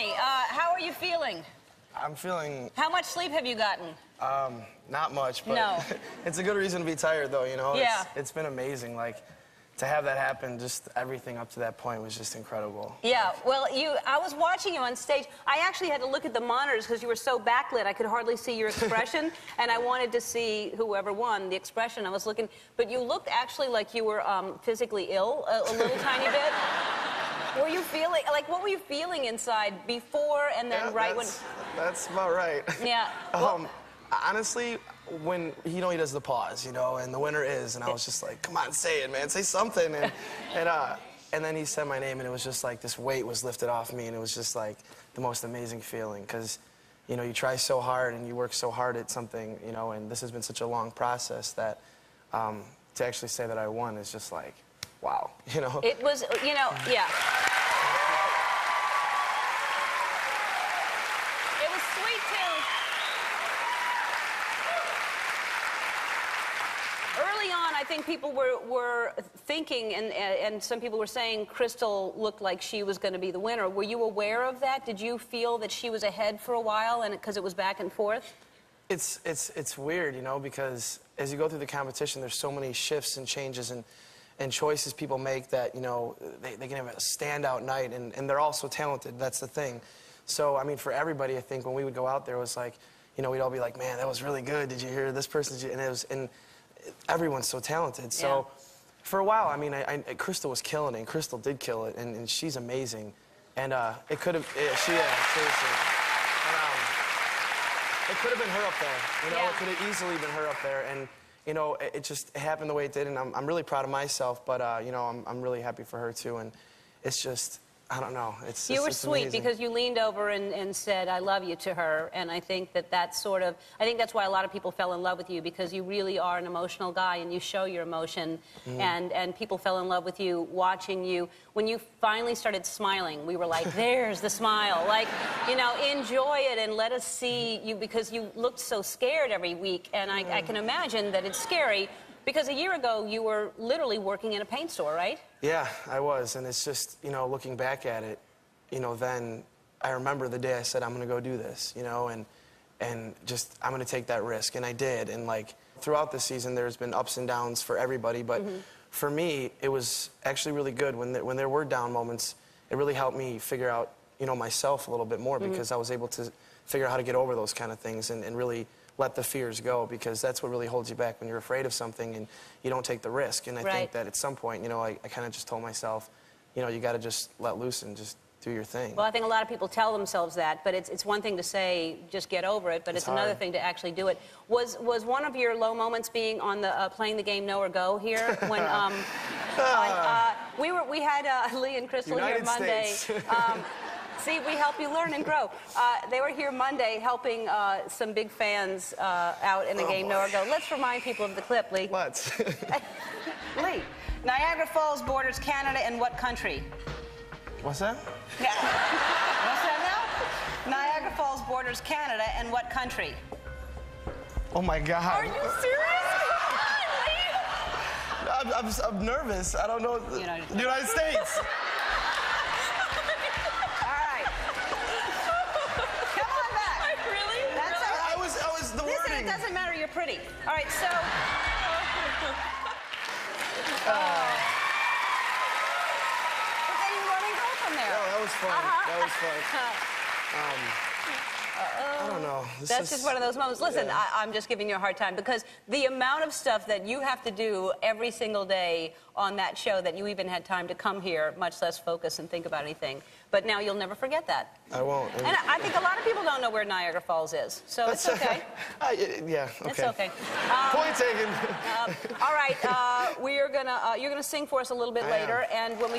me, how are you feeling? I'm feeling... How much sleep have you gotten? Not much, but no. It's a good reason to be tired, though, you know? Yeah. It's been amazing. Like, to have that happen, just everything up to that point was just incredible. Yeah, well, I was watching you on stage. I actually had to look at the monitors because you were so backlit, I could hardly see your expression, and I wanted to see whoever won, the expression. I was looking, but you looked actually like you were physically ill a little tiny bit. Were you feeling, like, what were you feeling inside before and then right when... That's about right. Yeah. Well, honestly, when, he does the pause, and the winner is, and I was just like, come on, say it, man, say something. And then he said my name, and it was just like this weight was lifted off me, and it was just like the most amazing feeling, because, you try so hard and you work so hard at something, and this has been such a long process that to actually say that I won is just like, wow, It was, yeah. It was sweet, too. Early on, I think people were thinking, and some people were saying Crystal looked like she was going to be the winner. Were you aware of that? Did you feel that she was ahead for a while, and because it was back and forth? It's weird, because as you go through the competition, there's so many shifts and changes and choices people make that, they can have a standout night, and they're all so talented. That's the thing. So, I mean, for everybody, I think when we would go out there, it was like, we'd all be like, man, that was really good. Did you hear this person? And everyone's so talented. So, yeah. For a while, I mean, Crystal was killing it, and Crystal did kill it, and she's amazing. And it could have, seriously. It could have been her up there. Yeah. It could have easily been her up there, and. It just happened the way it did, and I'm really proud of myself, but, I'm really happy for her, too, and it's just, I don't know. You were sweet amazing. because you leaned over and said, I love you to her, and I think that's I think that's why a lot of people fell in love with you, because you really are an emotional guy, and you show your emotion, and people fell in love with you watching you. When you finally started smiling, we were like, there's the smile. Like, enjoy it and let us see you, because you looked so scared every week, and I can imagine that it's scary, because a year ago, you were literally working in a paint store, right? Yeah, I was, and it's just, looking back at it, then I remember the day I said, I'm going to go do this, and just, I'm going to take that risk, and I did, and, like, throughout the season, there's been ups and downs for everybody, but for me, it was actually really good. When there were down moments, it really helped me figure out, myself a little bit more, because I was able to figure out how to get over those kind of things and really let the fears go, because that's what really holds you back when you're afraid of something and you don't take the risk. And I think that at some point, I kind of just told myself, you got to just let loose and just do your thing. Well, I think a lot of people tell themselves that, but it's one thing to say, just get over it, but it's another thing to actually do it. Was one of your low moments being on the playing the game No or Go here when we had Lee and Crystal here Monday. See, we help you learn and grow. They were here Monday helping some big fans out in the game No or Go. Let's remind people of the clip, Lee. Let's. Lee, Niagara Falls borders Canada and what country? What's that? Yeah. What's that now? Niagara Falls borders Canada and what country? Oh, my God. Are you serious? Come on, Lee. I'm nervous. I don't know. The United States. It doesn't matter, you're pretty. All right, so... But then you run and go from there. Oh, that was fun. That was fun. I don't know. That's just one of those moments. Listen, yeah. I'm just giving you a hard time, because the amount of stuff that you have to do every single day on that show that you even had time to come here, much less focus and think about anything. But now you'll never forget that. I won't. And I think a lot of people don't know where Niagara Falls is, so it's okay. Yeah, okay. It's okay. Point taken. All right, you're gonna sing for us a little bit later, and when we